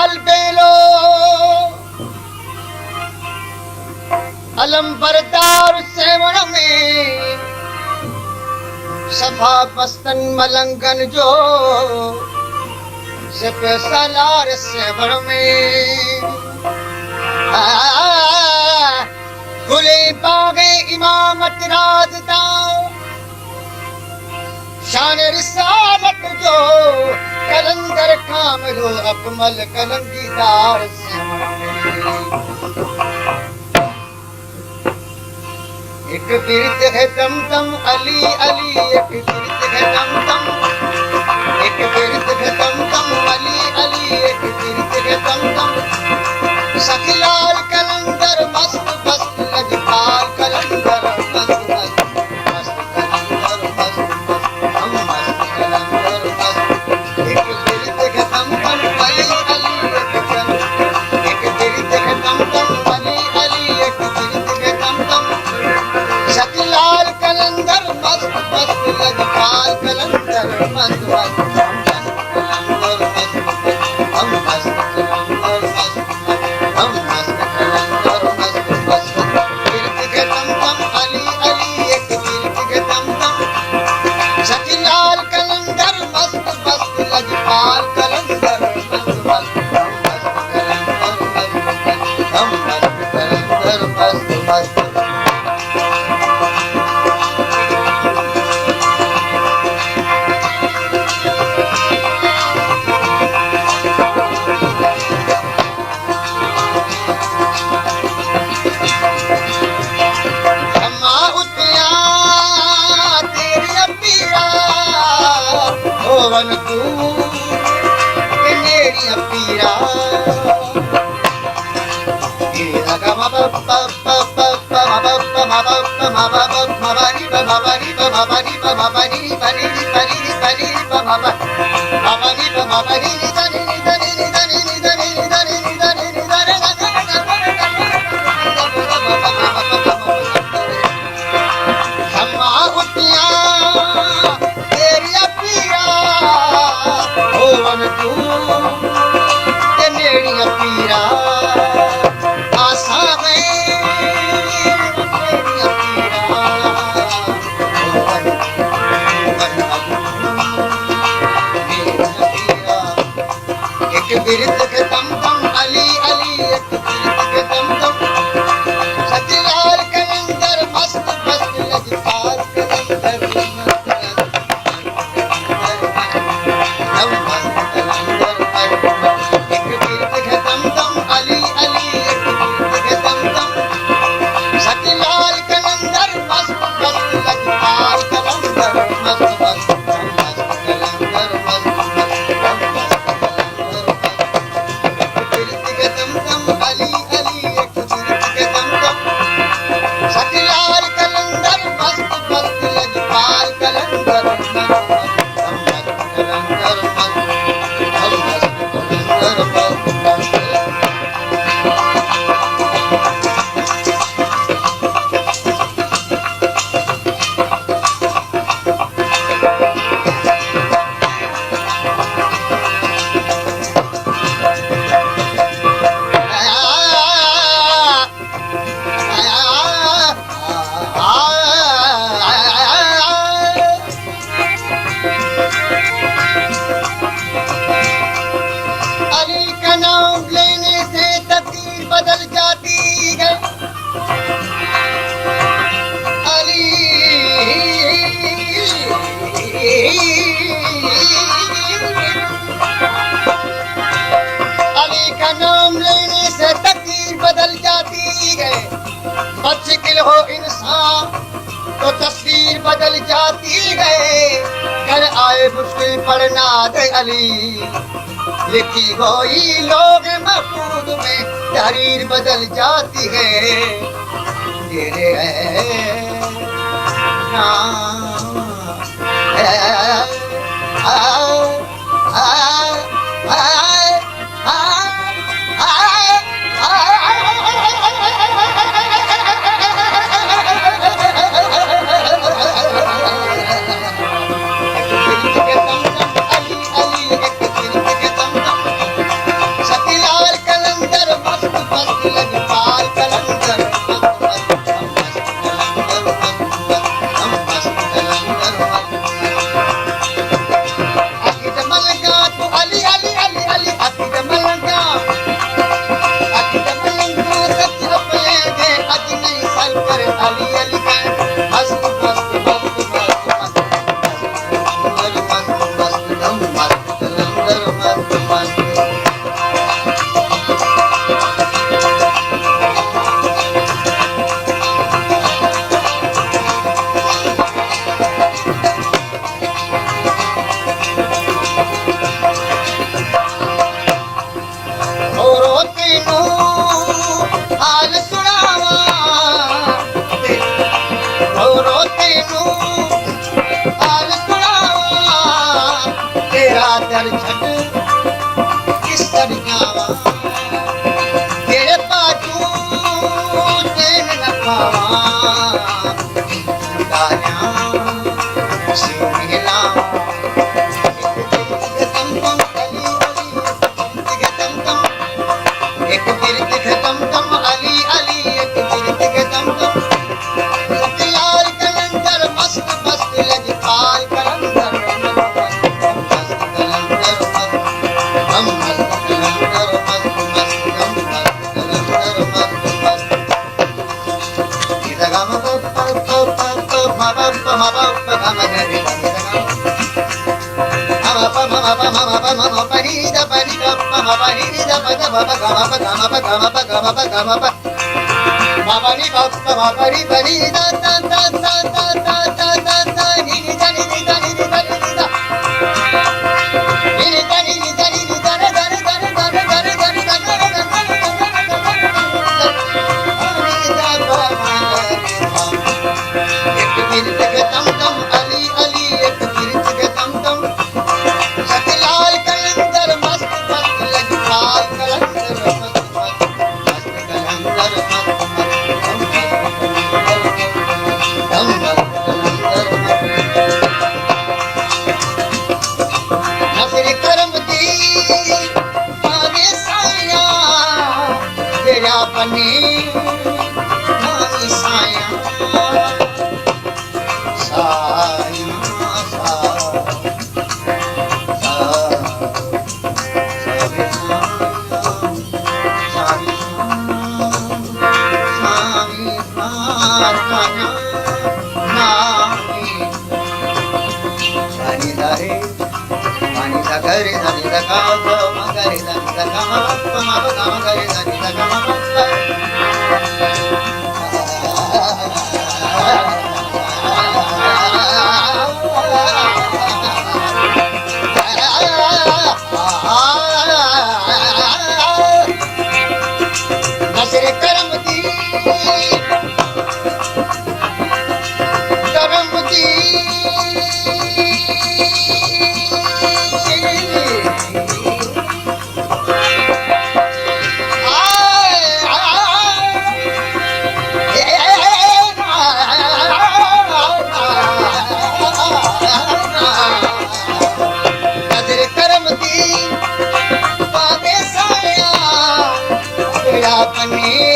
अलबेलो अलम बरदार सेवण में सफा बस्तन मलंगन जो से सालार सेवण में गुले बागे इमामत राजदा शान रिसालत जो कलंदर कामलो अकमल कलंगीदार एक बिरद है दम दम अली अली एक बिरद है दम दम एक बिरद है दम दम अली अली एक बिरद है दम दम सखीलाल कलंदर मस्त मस्त लजपाल कलंदर मस्त मस्त मस्त कलंदर मस्त हम मस्त कलंदर मस्त एक बिरद है दम दम अली अली एक बिरद है दम दम अली अली एक बिरद है दम दम सखीलाल कलंदर मस्त मस्त लजपाल कलंदर मस्त मस्त कलंदर मस्त हम मस्त कलंदर मस्त हम मस्त कलंदर मस्त मस्त बिरद के दम दम अली अली एक बिरद के दम दम सखीलाल कलंदर मस्त मस्त लजपाल कलंदर मस्त मस्त हम मस्त कलंदर मस्त मस्त वन तू मेरी पीरा तेरा गम बप बप बप बप बप बप बप मबारी मबारी मबारी मबारी बनी बनी बनी मबारी मबारी दनी दनी दनी दनी दनी दनी हम उठिया तेरी पीरा वन तू मेरी पीरा आशा एक बिरद के दम दम अली अली एक बिरद के दम दम सखीलाल कलंदर मस्त मस्त लजपाल कलंदर बदल जाती है अली अली का नाम लेने से तकदीर बदल जाती है बदशिकिल हो इंसान तो तस्वीर बदल जाती है घर आए मुश्किल पड़ना दे अली लिखी हुई लोग महफूज में तहरीर बदल जाती है तेरे सखी अली अली कर मस्त मस्त मस्त मस्त मस्त मस्त मस्त दम मस्त कलंदर मस्त मस्त हाल सुनावा हाल सुनावा तेरा दर छड़ किस दर जावा तेरे बाजू देन न पावा गाया सिर मिलावा एक तीर्थ है दम दम अली अली एक तीर्थ है दम दम लाल कलंदर मस्त मस्त लजपाल कलंदर मस्त कलंदर मस्त हम मस्त कलंदर मस्त मस्त हम मस्त कलंदर मस्त मस्त इधर गम प प प प म प प म प प गम गरे Mama parida parida mama parida pada baba gama pa gama pa gama pa gama pa gama pa mama ni baba mama pari parida ta ta ta ta ta ta ta ta ni ni ta ni ni ta ni ni ta ni ni ta ni ni ta ni ni ta ni ni ta na ta na ta na ta na ta na ta na ta na एक तीर्थ के दम दम अली अली एक तीर्थ के दम दम लाल कलंदर मस्त मस्त लजपाल कलंदर मस्त मस्त मस्त कलंदर मस्त मस्त नसर करम दी मारे साया तेरा बने नानी साया साया Gare dani da ka ma gare dani da ka ma ma gare dani da ka ma nasir karam di अपने